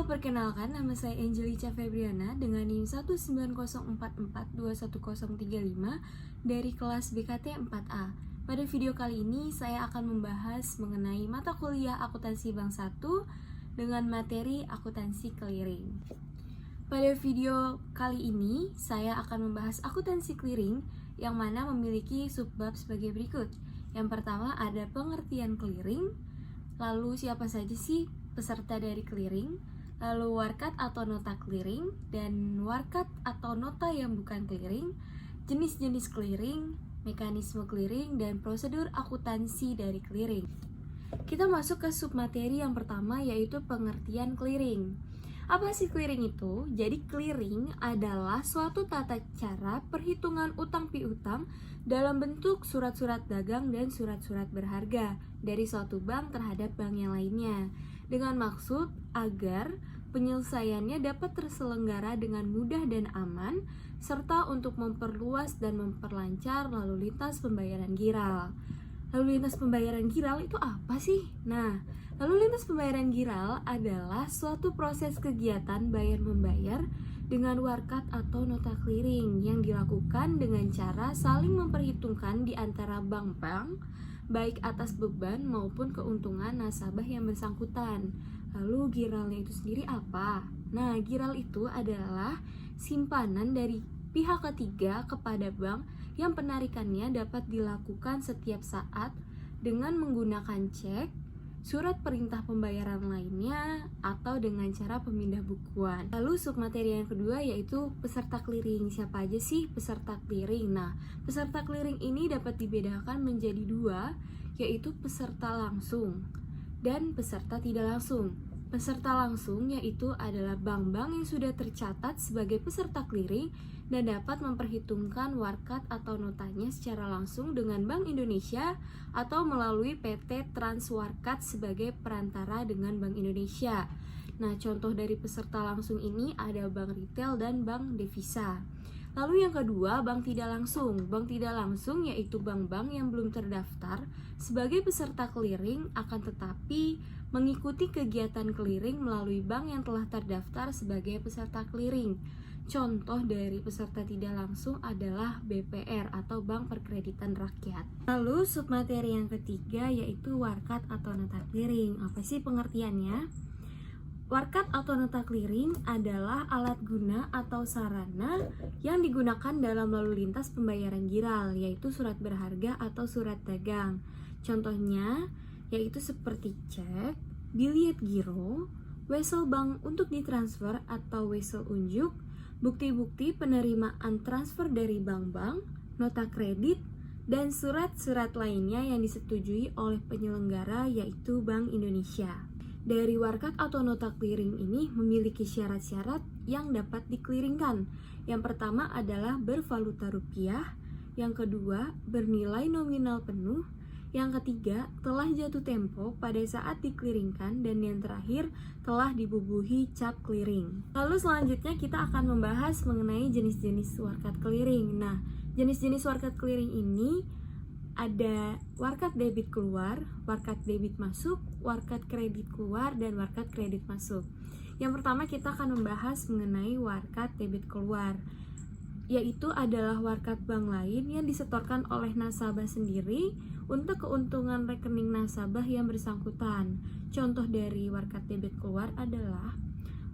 perkenalkan, nama saya Angelica Febriana dengan NIM 19044211035 dari kelas BKT 4A. Pada video kali ini, saya akan membahas mengenai mata kuliah akuntansi bank 1 dengan materi akuntansi clearing. Pada video kali ini, saya akan membahas akuntansi clearing yang mana memiliki subbab sebagai berikut. Yang pertama ada pengertian clearing, lalu siapa saja sih peserta dari clearing, lalu warkat atau nota clearing, dan warkat atau nota yang bukan clearing, jenis-jenis clearing, mekanisme clearing, dan prosedur akuntansi dari clearing. Kita masuk ke submateri yang pertama, yaitu pengertian clearing. Apa sih clearing itu? Jadi clearing adalah suatu tata cara perhitungan utang piutang dalam bentuk surat-surat dagang dan surat-surat berharga dari suatu bank terhadap bank yang lainnya, dengan maksud agar penyelesaiannya dapat terselenggara dengan mudah dan aman, serta untuk memperluas dan memperlancar lalu lintas pembayaran giral. Lalu lintas pembayaran giral itu apa sih? Nah, lalu lintas pembayaran giral adalah suatu proses kegiatan bayar-membayar dengan warkat atau nota clearing yang dilakukan dengan cara saling memperhitungkan di antara bank-bank, baik atas beban maupun keuntungan nasabah yang bersangkutan. Lalu giralnya itu sendiri apa? Nah, giral itu adalah simpanan dari pihak ketiga kepada bank yang penarikannya dapat dilakukan setiap saat dengan menggunakan cek, surat perintah pembayaran lainnya, atau dengan cara pemindah bukuan. Lalu submateri yang kedua yaitu peserta clearing. Siapa aja sih peserta clearing? Nah, peserta clearing ini dapat dibedakan menjadi dua, yaitu peserta langsung dan peserta tidak langsung. Peserta langsung yaitu adalah bank-bank yang sudah tercatat sebagai peserta clearing dan dapat memperhitungkan warkat atau notanya secara langsung dengan Bank Indonesia atau melalui PT Transwarkat sebagai perantara dengan Bank Indonesia. Nah, contoh dari peserta langsung ini ada bank retail dan bank devisa. Lalu yang kedua, bank tidak langsung. Bank tidak langsung yaitu bank-bank yang belum terdaftar sebagai peserta clearing akan tetapi mengikuti kegiatan clearing melalui bank yang telah terdaftar sebagai peserta clearing. Contoh dari peserta tidak langsung adalah BPR atau Bank Perkreditan Rakyat. Lalu submateri yang ketiga yaitu warkat atau nota clearing. Apa sih pengertiannya? Warkat atau nota clearing adalah alat guna atau sarana yang digunakan dalam lalu lintas pembayaran giral, yaitu surat berharga atau surat dagang. Contohnya yaitu seperti cek, biliet giro, wesel bank untuk ditransfer atau wesel unjuk, bukti-bukti penerimaan transfer dari bank-bank, nota kredit, dan surat-surat lainnya yang disetujui oleh penyelenggara yaitu Bank Indonesia. Dari warkat atau nota clearing ini memiliki syarat-syarat yang dapat dikliringkan. Yang pertama adalah bervaluta rupiah, yang kedua bernilai nominal penuh, yang ketiga telah jatuh tempo pada saat dikliringkan, dan yang terakhir telah dibubuhi cap clearing. Lalu selanjutnya kita akan membahas mengenai jenis-jenis warkat clearing. Nah, jenis-jenis warkat clearing ini ada warkat debit keluar, warkat debit masuk, warkat kredit keluar, dan warkat kredit masuk. Yang pertama kita akan membahas mengenai warkat debit keluar, yaitu adalah warkat bank lain yang disetorkan oleh nasabah sendiri untuk keuntungan rekening nasabah yang bersangkutan. Contoh dari warkat debit keluar adalah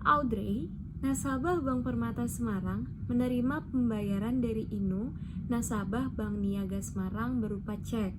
Audrey, nasabah Bank Permata Semarang, menerima pembayaran dari Inu, nasabah Bank Niaga Semarang berupa cek.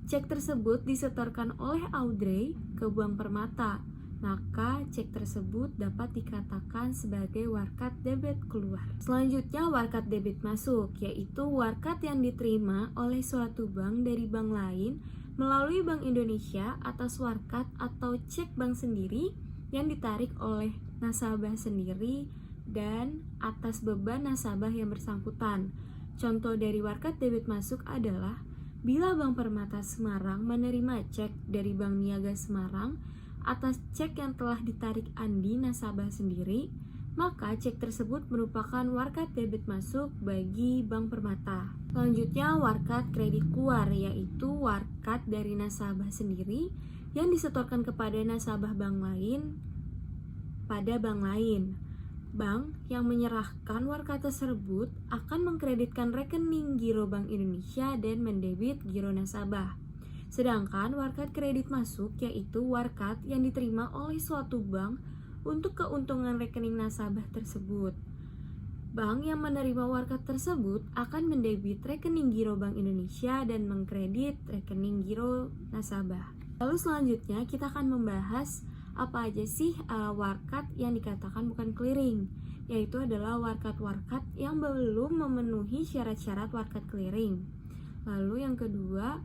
Cek tersebut disetorkan oleh Audrey ke Bank Permata, maka cek tersebut dapat dikatakan sebagai warkat debit keluar. Selanjutnya warkat debit masuk, yaitu warkat yang diterima oleh suatu bank dari bank lain melalui Bank Indonesia atas warkat atau cek bank sendiri yang ditarik oleh nasabah sendiri dan atas beban nasabah yang bersangkutan. Contoh dari warkat debit masuk adalah bila Bank Permata Semarang menerima cek dari Bank Niaga Semarang atas cek yang telah ditarik Andi nasabah sendiri, maka cek tersebut merupakan warkat debit masuk bagi Bank Permata. Selanjutnya warkat kredit keluar, yaitu warkat dari nasabah sendiri yang disetorkan kepada nasabah bank lain pada bank lain. Bank yang menyerahkan warkat tersebut akan mengkreditkan rekening giro Bank Indonesia dan mendebit giro nasabah. Sedangkan warkat kredit masuk yaitu warkat yang diterima oleh suatu bank untuk keuntungan rekening nasabah tersebut. Bank yang menerima warkat tersebut akan mendebit rekening giro Bank Indonesia dan mengkredit rekening giro nasabah. Lalu selanjutnya kita akan membahas apa aja sih warkat yang dikatakan bukan clearing, yaitu adalah warkat-warkat yang belum memenuhi syarat-syarat warkat clearing. Lalu yang kedua,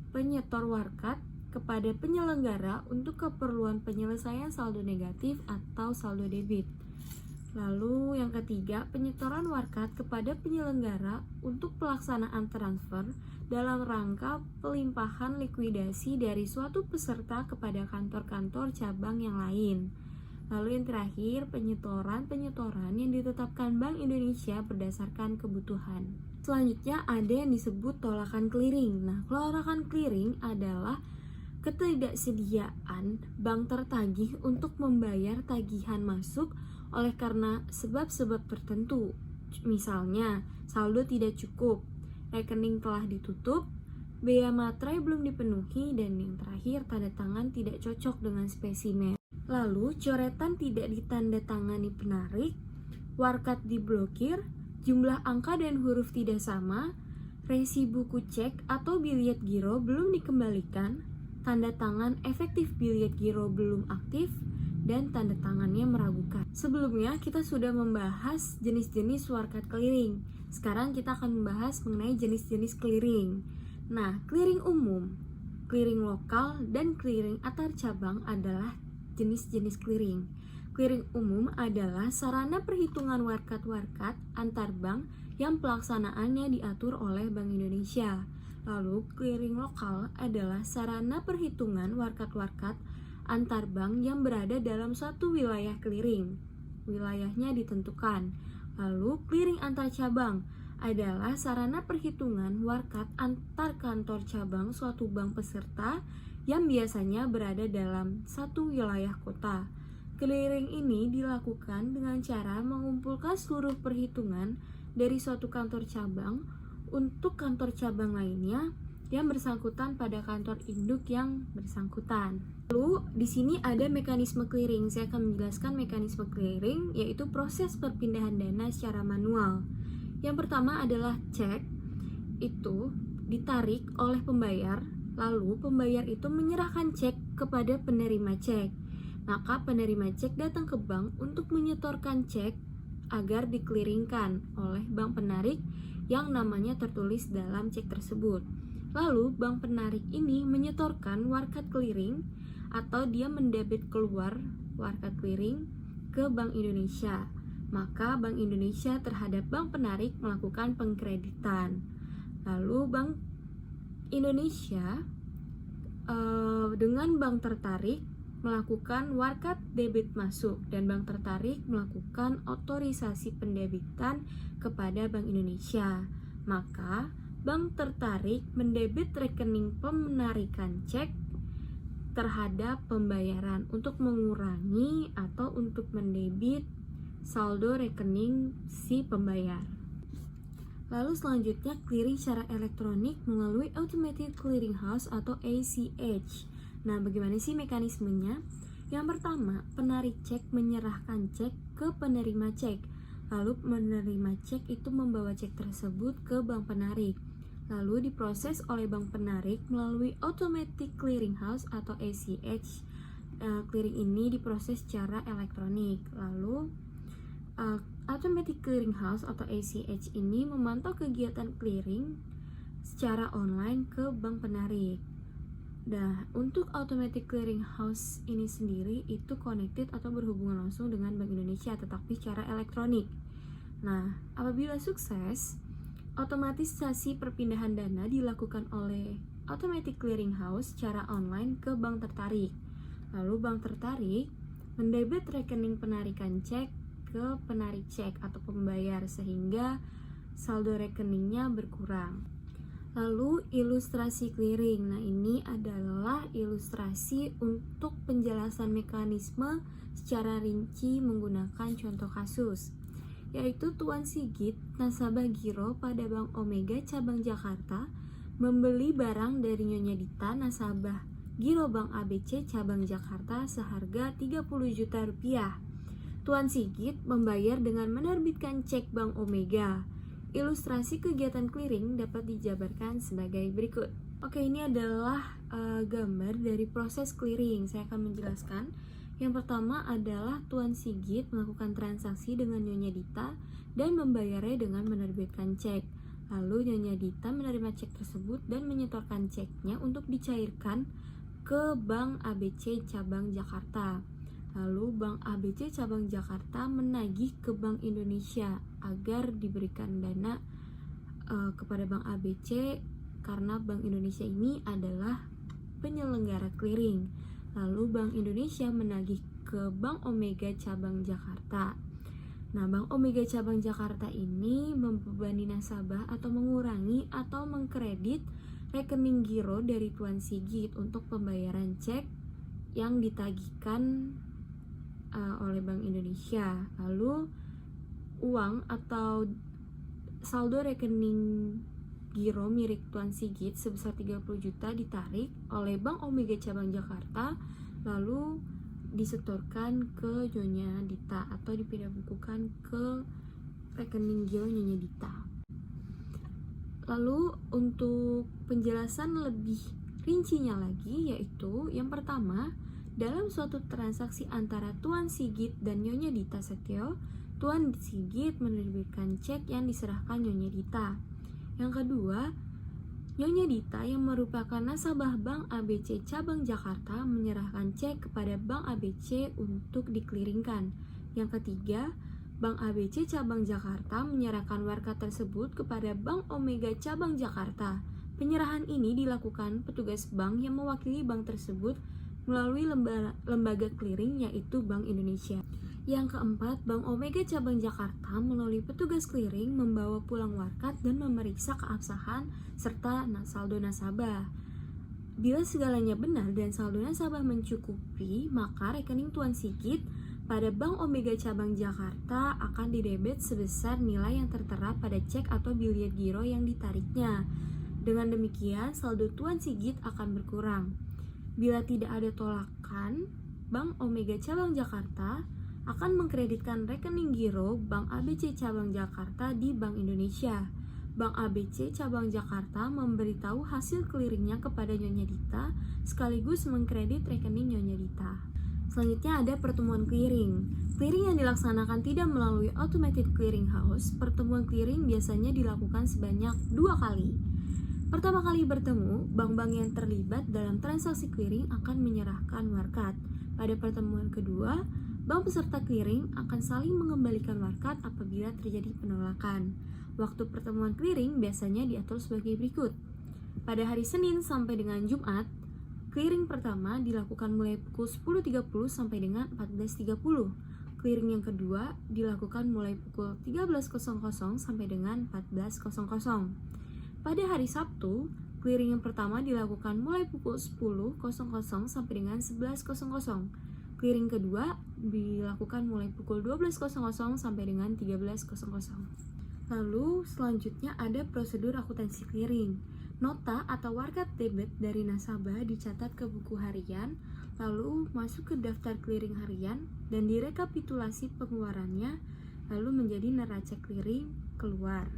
penyetor warkat kepada penyelenggara untuk keperluan penyelesaian saldo negatif atau saldo debit. Lalu yang ketiga, penyetoran warkat kepada penyelenggara untuk pelaksanaan transfer dalam rangka pelimpahan likuidasi dari suatu peserta kepada kantor-kantor cabang yang lain. Lalu yang terakhir, penyetoran yang ditetapkan Bank Indonesia berdasarkan kebutuhan. Selanjutnya ada yang disebut tolakan clearing. Nah, tolakan clearing adalah ketidaksediaan bank tertagih untuk membayar tagihan masuk oleh karena sebab-sebab tertentu. Misalnya, saldo tidak cukup, rekening telah ditutup, bea materai belum dipenuhi, dan yang terakhir tanda tangan tidak cocok dengan spesimen. Lalu coretan tidak ditandatangani penarik, warkat diblokir, jumlah angka dan huruf tidak sama, resi buku cek atau biliet giro belum dikembalikan, tanda tangan efektif biliet giro belum aktif, dan tanda tangannya meragukan. Sebelumnya kita sudah membahas jenis-jenis warkat clearing. Sekarang kita akan membahas mengenai jenis-jenis clearing. Nah, clearing umum, clearing lokal, dan clearing antar cabang adalah jenis-jenis clearing. Clearing umum adalah sarana perhitungan warkat-warkat antar bank yang pelaksanaannya diatur oleh Bank Indonesia. Lalu, clearing lokal adalah sarana perhitungan warkat-warkat antar bank yang berada dalam satu wilayah clearing. Wilayahnya ditentukan. Lalu, clearing antar cabang adalah sarana perhitungan warkat antar kantor cabang suatu bank peserta yang biasanya berada dalam satu wilayah kota. Clearing ini dilakukan dengan cara mengumpulkan seluruh perhitungan dari suatu kantor cabang untuk kantor cabang lainnya yang bersangkutan pada kantor induk yang bersangkutan. Lalu di sini ada mekanisme clearing. Saya akan menjelaskan mekanisme clearing, yaitu proses perpindahan dana secara manual. Yang pertama adalah cek. Itu ditarik oleh pembayar, lalu pembayar itu menyerahkan cek kepada penerima cek. Maka penerima cek datang ke bank untuk menyetorkan cek agar dikliringkan oleh bank penarik yang namanya tertulis dalam cek tersebut. Lalu bank penarik ini menyetorkan warkat clearing atau dia mendebit keluar warkat clearing ke Bank Indonesia. Maka Bank Indonesia terhadap bank penarik melakukan pengkreditan. Lalu Bank Indonesia dengan bank tertarik melakukan warkat debit masuk dan bank tertarik melakukan otorisasi pendebitan kepada Bank Indonesia. Maka bank tertarik mendebit rekening penarikan cek terhadap pembayaran untuk mengurangi atau untuk mendebit saldo rekening si pembayar. Lalu selanjutnya clearing secara elektronik melalui Automated Clearing House atau ACH. Nah, bagaimana sih mekanismenya? Yang pertama, penarik cek menyerahkan cek ke penerima cek. Lalu penerima cek itu membawa cek tersebut ke bank penarik. Lalu diproses oleh bank penarik melalui Automatic Clearing House atau ACH. Clearing ini diproses secara elektronik. Lalu Automatic Clearing House atau ACH ini memantau kegiatan clearing secara online ke bank penarik. Nah, untuk Automatic Clearing House ini sendiri itu connected atau berhubungan langsung dengan Bank Indonesia tetapi secara elektronik. Nah, apabila sukses, otomatisasi perpindahan dana dilakukan oleh Automatic Clearing House secara online ke bank tertarik. Lalu bank tertarik mendebit rekening penarikan cek ke penarik cek atau pembayar sehingga saldo rekeningnya berkurang. Lalu ilustrasi clearing. Nah, ini adalah ilustrasi untuk penjelasan mekanisme secara rinci menggunakan contoh kasus, yaitu Tuan Sigit, nasabah giro pada Bank Omega cabang Jakarta, membeli barang dari Nyonya Dita, nasabah giro Bank ABC cabang Jakarta seharga 30 juta rupiah. Tuan Sigit membayar dengan menerbitkan cek Bank Omega. Ilustrasi kegiatan clearing dapat dijabarkan sebagai berikut. Oke, ini adalah gambar dari proses clearing. Saya akan menjelaskan. Yang pertama adalah Tuan Sigit melakukan transaksi dengan Nyonya Dita dan membayarnya dengan menerbitkan cek. Lalu Nyonya Dita menerima cek tersebut dan menyetorkan ceknya untuk dicairkan ke Bank ABC cabang Jakarta. Lalu Bank ABC cabang Jakarta menagih ke Bank Indonesia agar diberikan dana kepada Bank ABC karena Bank Indonesia ini adalah penyelenggara clearing. Lalu Bank Indonesia menagih ke Bank Omega cabang Jakarta. Nah, Bank Omega cabang Jakarta ini membebani nasabah atau mengurangi atau mengkredit rekening giro dari Tuan Sigit untuk pembayaran cek yang ditagihkan oleh Bank Indonesia. Lalu uang atau saldo rekening giro milik Tuan Sigit sebesar 30 juta ditarik oleh Bank Omega cabang Jakarta lalu disetorkan ke Nyonya Dita atau dipindah bukukan ke rekening giro Nyonya Dita. Lalu untuk penjelasan lebih rincinya lagi, yaitu yang pertama, dalam suatu transaksi antara Tuan Sigit dan Nyonya Dita Setio, Tuan Sigit menerbitkan cek yang diserahkan Nyonya Dita. Yang kedua, Nyonya Dita yang merupakan nasabah Bank ABC cabang Jakarta menyerahkan cek kepada Bank ABC untuk dikliringkan. Yang ketiga, Bank ABC cabang Jakarta menyerahkan warkat tersebut kepada Bank Omega cabang Jakarta. Penyerahan ini dilakukan petugas bank yang mewakili bank tersebut melalui lembaga clearing yaitu Bank Indonesia. Yang keempat, Bank Omega cabang Jakarta melalui petugas clearing membawa pulang warkat dan memeriksa keabsahan serta saldo nasabah. Bila segalanya benar dan saldo nasabah mencukupi, maka rekening Tuan Sigit pada Bank Omega cabang Jakarta akan didebet sebesar nilai yang tertera pada cek atau biliet giro yang ditariknya. Dengan demikian, saldo Tuan Sigit akan berkurang. Bila tidak ada tolakan, Bank Omega cabang Jakarta akan mengkreditkan rekening giro Bank ABC cabang Jakarta di Bank Indonesia. Bank ABC cabang Jakarta memberitahu hasil clearingnya kepada Nyonya Dita sekaligus mengkredit rekening Nyonya Dita. Selanjutnya ada pertemuan clearing. Clearing yang dilaksanakan tidak melalui automated clearing house. Pertemuan clearing biasanya dilakukan sebanyak 2 kali. Pertama kali bertemu, bank-bank yang terlibat dalam transaksi clearing akan menyerahkan warkat. Pada pertemuan kedua, bank peserta clearing akan saling mengembalikan warkat apabila terjadi penolakan. Waktu pertemuan clearing biasanya diatur sebagai berikut. Pada hari Senin sampai dengan Jumat, clearing pertama dilakukan mulai pukul 10.30 sampai dengan 14.30. Clearing yang kedua dilakukan mulai pukul 13.00 sampai dengan 14.00. Pada hari Sabtu, clearing yang pertama dilakukan mulai pukul 10.00 sampai dengan 11.00. Clearing kedua dilakukan mulai pukul 12.00 sampai dengan 13.00. Lalu selanjutnya ada prosedur akuntansi clearing. Nota atau warkat debit dari nasabah dicatat ke buku harian, lalu masuk ke daftar clearing harian dan direkapitulasi pengeluarannya, lalu menjadi neraca clearing keluar.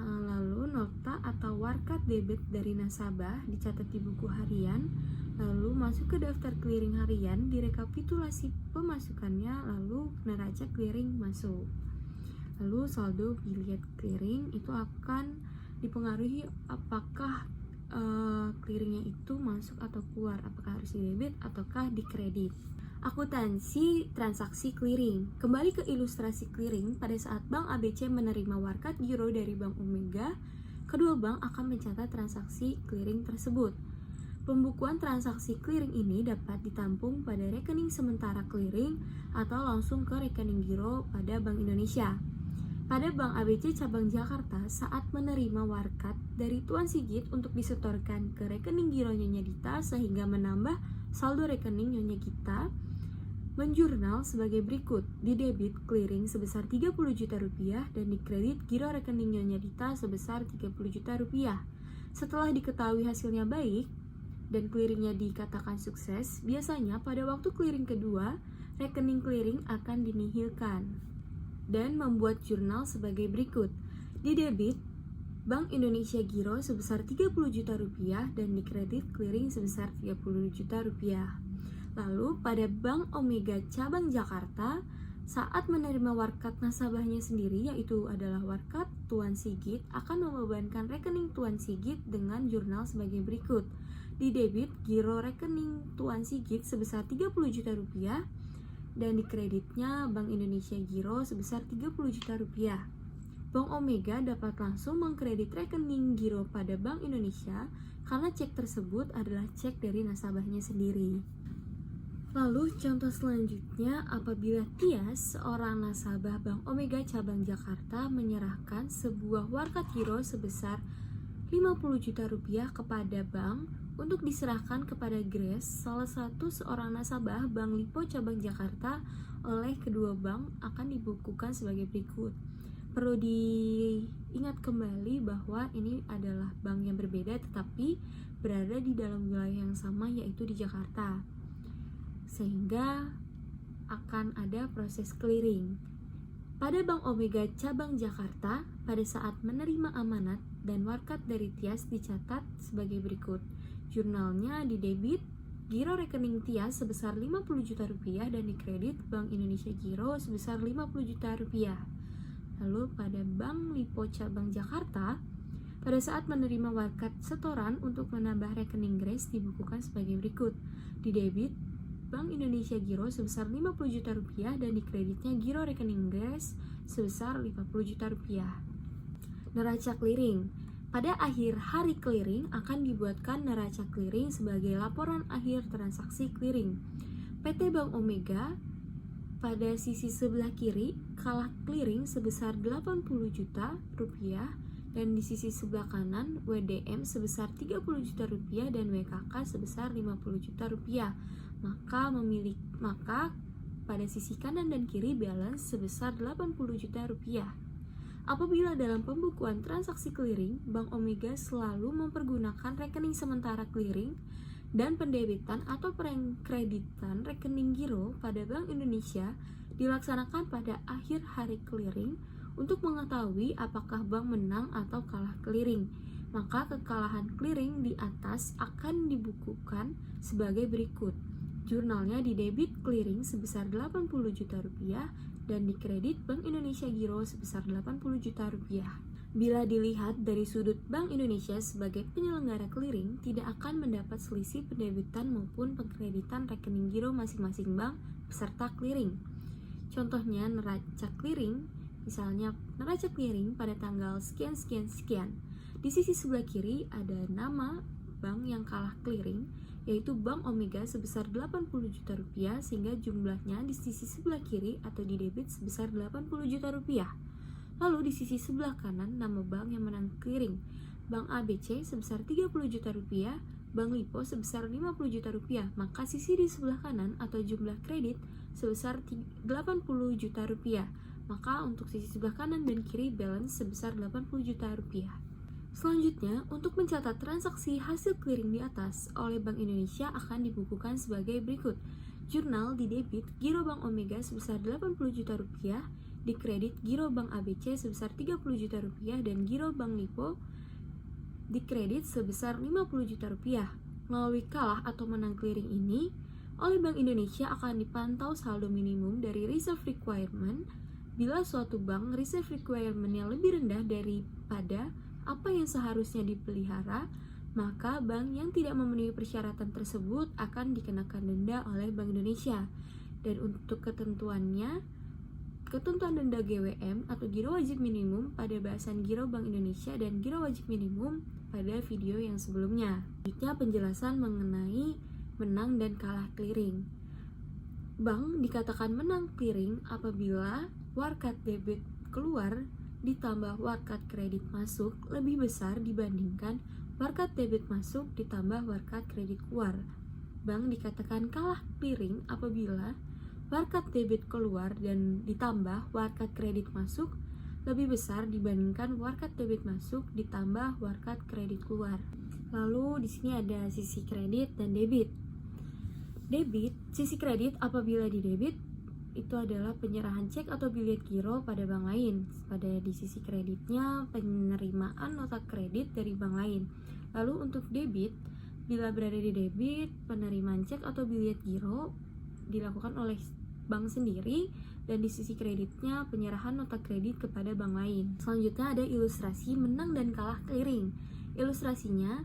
Lalu nota atau warkat debit dari nasabah dicatat di buku harian, lalu masuk ke daftar clearing harian, direkapitulasi pemasukannya, lalu neraca clearing masuk. Lalu saldo biliet clearing itu akan dipengaruhi apakah clearingnya itu masuk atau keluar, apakah harus didebit ataukah dikredit. Akuntansi transaksi clearing. Kembali ke ilustrasi clearing, pada saat Bank ABC menerima warkat giro dari Bank Omega, kedua bank akan mencatat transaksi clearing tersebut. Pembukuan transaksi clearing ini dapat ditampung pada rekening sementara clearing atau langsung ke rekening giro pada Bank Indonesia. pada Bank ABC Cabang Jakarta saat menerima warkat dari Tuan Sigit untuk disetorkan ke rekening giro Nyonya Dita sehingga menambah saldo rekening Nyonya Gita, menjurnal sebagai berikut: di debit clearing sebesar 30 juta rupiah dan di kredit giro rekening Nyonya Dita sebesar 30 juta rupiah. Setelah diketahui hasilnya baik dan clearingnya dikatakan sukses, biasanya pada waktu clearing kedua, rekening clearing akan dinihilkan dan membuat jurnal sebagai berikut: di debit Bank Indonesia giro sebesar 30 juta rupiah dan di kredit clearing sebesar 30 juta rupiah. Lalu pada Bank Omega Cabang Jakarta saat menerima warkat nasabahnya sendiri, yaitu adalah warkat Tuan Sigit, akan membebankan rekening Tuan Sigit dengan jurnal sebagai berikut: di debit giro rekening Tuan Sigit sebesar 30 juta rupiah dan di kreditnya Bank Indonesia giro sebesar 30 juta rupiah. Bank Omega dapat langsung mengkredit rekening giro pada Bank Indonesia karena cek tersebut adalah cek dari nasabahnya sendiri. Lalu contoh selanjutnya, apabila Tias, seorang nasabah Bank Omega Cabang Jakarta, menyerahkan sebuah warkat giro sebesar 50 juta rupiah kepada bank untuk diserahkan kepada Grace, salah satu seorang nasabah Bank Lipo Cabang Jakarta, oleh kedua bank akan dibukukan sebagai berikut. Perlu diingat kembali bahwa ini adalah bank yang berbeda tetapi berada di dalam wilayah yang sama, yaitu di Jakarta, sehingga akan ada proses clearing. Pada Bank Omega Cabang Jakarta, pada saat menerima amanat dan warkat dari Tias dicatat sebagai berikut: jurnalnya di debit giro rekening Tias sebesar 50 juta rupiah dan di kredit Bank Indonesia giro sebesar 50 juta rupiah. Lalu pada Bank Lipo Cabang Jakarta, pada saat menerima warkat setoran untuk menambah rekening Grace dibukukan sebagai berikut: di debit Bank Indonesia giro sebesar 50 juta rupiah dan di kreditnya giro rekening Grace sebesar 50 juta rupiah. Neraca clearing. Pada akhir hari clearing akan dibuatkan neraca clearing sebagai laporan akhir transaksi clearing. PT Bank Omega pada sisi sebelah kiri kalah clearing sebesar 80 juta rupiah dan di sisi sebelah kanan WDM sebesar 30 juta rupiah dan WKK sebesar 50 juta rupiah. Maka pada sisi kanan dan kiri balance sebesar 80 juta rupiah. Apabila dalam pembukuan transaksi clearing, Bank Omega selalu mempergunakan rekening sementara clearing dan pendebitan atau kreditan rekening giro pada Bank Indonesia dilaksanakan pada akhir hari clearing untuk mengetahui apakah bank menang atau kalah clearing. Maka kekalahan clearing di atas akan dibukukan sebagai berikut: jurnalnya di debit clearing sebesar 80 juta rupiah dan di kredit Bank Indonesia giro sebesar 80 juta rupiah. Bila dilihat dari sudut Bank Indonesia sebagai penyelenggara clearing, tidak akan mendapat selisih pendebitan maupun pengkreditan rekening giro masing-masing bank peserta clearing. Contohnya neraca clearing, misalnya neraca clearing pada tanggal sekian-sekian-sekian. Di sisi sebelah kiri ada nama bank yang kalah clearing, yaitu Bank Omega sebesar 80 juta rupiah, sehingga jumlahnya di sisi sebelah kiri atau di debit sebesar 80 juta rupiah. Lalu di sisi sebelah kanan nama bank yang menang clearing, Bank ABC sebesar 30 juta rupiah, Bank Lipo sebesar 50 juta rupiah, maka sisi di sebelah kanan atau jumlah kredit sebesar 80 juta rupiah. Maka untuk sisi sebelah kanan dan kiri balance sebesar 80 juta rupiah. Selanjutnya, untuk mencatat transaksi hasil clearing di atas oleh Bank Indonesia akan dibukukan sebagai berikut: jurnal di debit giro Bank Omega sebesar 80 juta rupiah, di kredit giro Bank ABC sebesar 30 juta rupiah dan giro Bank Lipo di kredit sebesar 50 juta rupiah. Melalui kalah atau menang clearing ini, oleh Bank Indonesia akan dipantau saldo minimum dari reserve requirement. Bila suatu bank reserve requirement-nya lebih rendah daripada apa yang seharusnya dipelihara, maka bank yang tidak memenuhi persyaratan tersebut akan dikenakan denda oleh Bank Indonesia. Dan untuk ketentuan denda GWM atau giro wajib minimum pada bahasan giro Bank Indonesia dan giro wajib minimum pada video yang sebelumnya. Selanjutnya penjelasan mengenai menang dan kalah clearing. Bank dikatakan menang clearing apabila warkat debit keluar ditambah warkat kredit masuk lebih besar dibandingkan warkat debit masuk ditambah warkat kredit keluar. Bank dikatakan kalah clearing apabila warkat debit keluar dan ditambah warkat kredit masuk lebih besar dibandingkan warkat debit masuk ditambah warkat kredit keluar. Lalu di sini ada sisi kredit dan debit. Debit, sisi kredit apabila di debit itu adalah penyerahan cek atau bilet giro pada bank lain. Pada di sisi kreditnya penerimaan nota kredit dari bank lain. Lalu untuk debit, bila berada di debit, penerimaan cek atau bilet giro dilakukan oleh bank sendiri, dan di sisi kreditnya penyerahan nota kredit kepada bank lain. Selanjutnya ada ilustrasi menang dan kalah clearing. Ilustrasinya,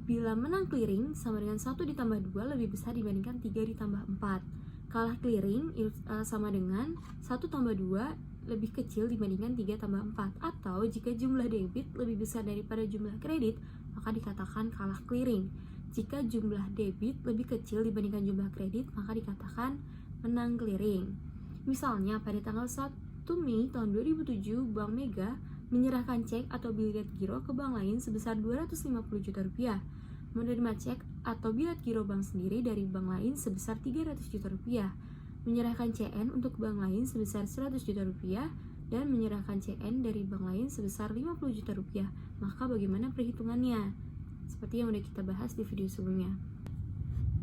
bila menang clearing sama dengan 1 ditambah 2 lebih besar dibandingkan 3 ditambah 4. Kalah clearing sama dengan 1 tambah 2 lebih kecil dibandingkan 3 tambah 4. Atau jika jumlah debit lebih besar daripada jumlah kredit, maka dikatakan kalah clearing. Jika jumlah debit lebih kecil dibandingkan jumlah kredit, maka dikatakan menang clearing. Misalnya pada tanggal 1 Mei tahun 2007, Bank Mega menyerahkan cek atau bilet giro ke bank lain sebesar 250 juta rupiah. Menerima cek atau bilet giro bank sendiri dari bank lain sebesar 300 juta rupiah, menyerahkan CN untuk bank lain sebesar 100 juta rupiah, dan menyerahkan CN dari bank lain sebesar 50 juta rupiah. Maka bagaimana perhitungannya? Seperti yang sudah kita bahas di video sebelumnya.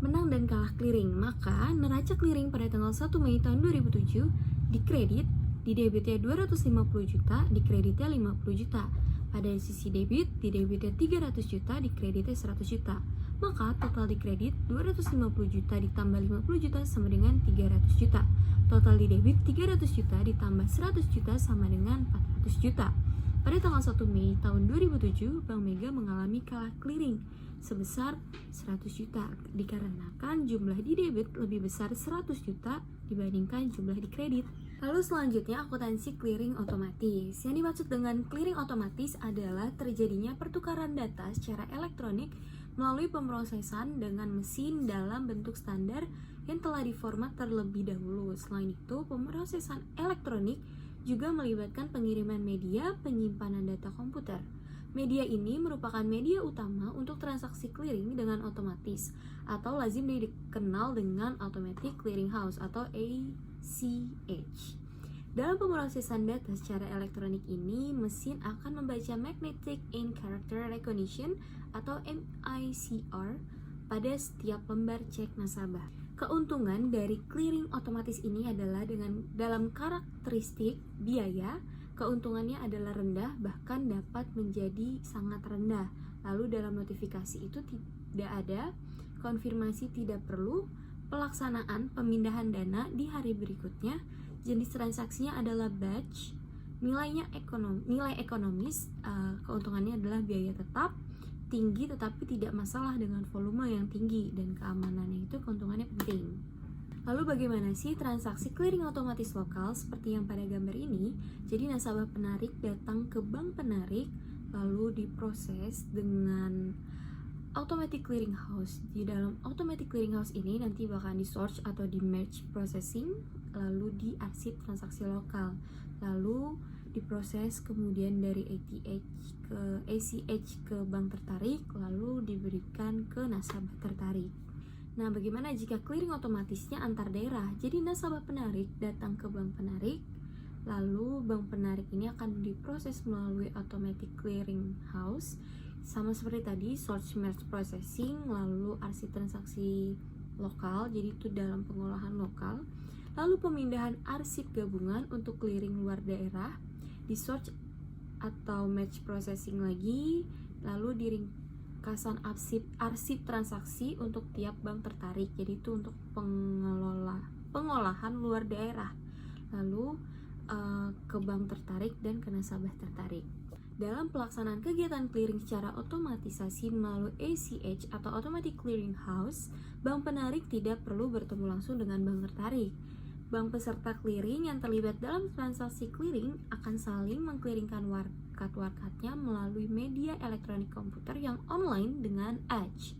Menang dan kalah clearing, maka neraca clearing pada tanggal 1 Mei tahun 2007 dikredit, di debitnya 250 juta, dikreditnya 50 juta. Pada sisi debit, di debitnya 300 juta, di kreditnya 100 juta. Maka total di kredit 250 juta ditambah 50 juta sama dengan 300 juta. Total di debit 300 juta ditambah 100 juta sama dengan 400 juta. Pada tanggal 1 Mei tahun 2007, Bank Mega mengalami kalah clearing sebesar 100 juta dikarenakan jumlah di debit lebih besar 100 juta dibandingkan jumlah di kredit. Lalu selanjutnya akuntansi clearing otomatis. Yang dimaksud dengan clearing otomatis adalah terjadinya pertukaran data secara elektronik melalui pemrosesan dengan mesin dalam bentuk standar yang telah diformat terlebih dahulu. Selain itu, pemrosesan elektronik juga melibatkan pengiriman media penyimpanan data komputer. Media ini merupakan media utama untuk transaksi clearing dengan otomatis atau lazim dikenal dengan Automatic Clearing House atau ACH. Dalam pemrosesan data secara elektronik ini, mesin akan membaca Magnetic Ink Character Recognition atau MICR pada setiap lembar cek nasabah. Keuntungan dari clearing otomatis ini adalah dalam karakteristik biaya, keuntungannya adalah rendah, bahkan dapat menjadi sangat rendah. Lalu dalam notifikasi itu tidak ada, konfirmasi tidak perlu, pelaksanaan pemindahan dana di hari berikutnya, jenis transaksinya adalah batch, nilai ekonomis, keuntungannya adalah biaya tetap, tinggi tetapi tidak masalah dengan volume yang tinggi, dan keamanannya itu keuntungannya penting. Lalu bagaimana sih transaksi clearing otomatis lokal seperti yang pada gambar ini? Jadi nasabah penarik datang ke bank penarik lalu diproses dengan Automatic Clearing House. Di dalam Automatic Clearing House ini nanti bakal di search atau di merge processing, lalu diarsip transaksi lokal, lalu diproses kemudian dari ACH ke bank tertarik, lalu diberikan ke nasabah tertarik. Nah, bagaimana jika clearing otomatisnya antar daerah? Jadi nasabah penarik datang ke bank penarik, lalu bank penarik ini akan diproses melalui Automatic Clearing House, sama seperti tadi, search merge processing, lalu arsip transaksi lokal, jadi itu dalam pengolahan lokal, lalu pemindahan arsip gabungan untuk clearing luar daerah, di search atau match processing lagi, lalu di ringkasan arsip transaksi untuk tiap bank tertarik, jadi itu untuk pengolahan luar daerah, lalu ke bank tertarik dan ke nasabah tertarik. Dalam pelaksanaan kegiatan clearing secara otomatisasi melalui ACH atau Automatic Clearing House, bank penarik tidak perlu bertemu langsung dengan bank tertarik. Bank peserta clearing yang terlibat dalam transaksi clearing akan saling mengclearingkan warkat-warkatnya melalui media elektronik komputer yang online dengan Edge.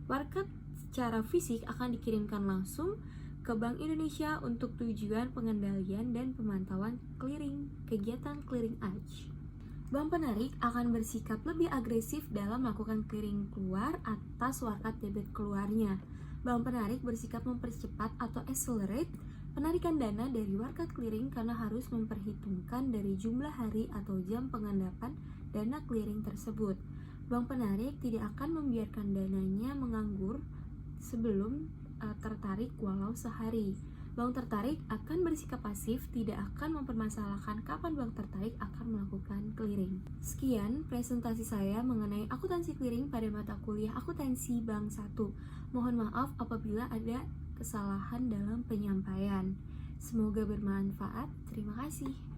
Warkat secara fisik akan dikirimkan langsung ke Bank Indonesia untuk tujuan pengendalian dan pemantauan clearing, kegiatan clearing edge. Bank penarik akan bersikap lebih agresif dalam melakukan clearing keluar atas warkat debit keluarnya. Bank penarik bersikap mempercepat atau accelerate penarikan dana dari warkat clearing karena harus memperhitungkan dari jumlah hari atau jam pengendapan dana clearing tersebut. Bank penarik tidak akan membiarkan dananya menganggur sebelum tertarik walau sehari. Bank tertarik akan bersikap pasif, tidak akan mempermasalahkan kapan bank tertarik akan melakukan clearing. Sekian presentasi saya mengenai akuntansi clearing pada mata kuliah akuntansi Bank 1. Mohon maaf apabila ada kesalahan dalam penyampaian. Semoga bermanfaat. Terima kasih.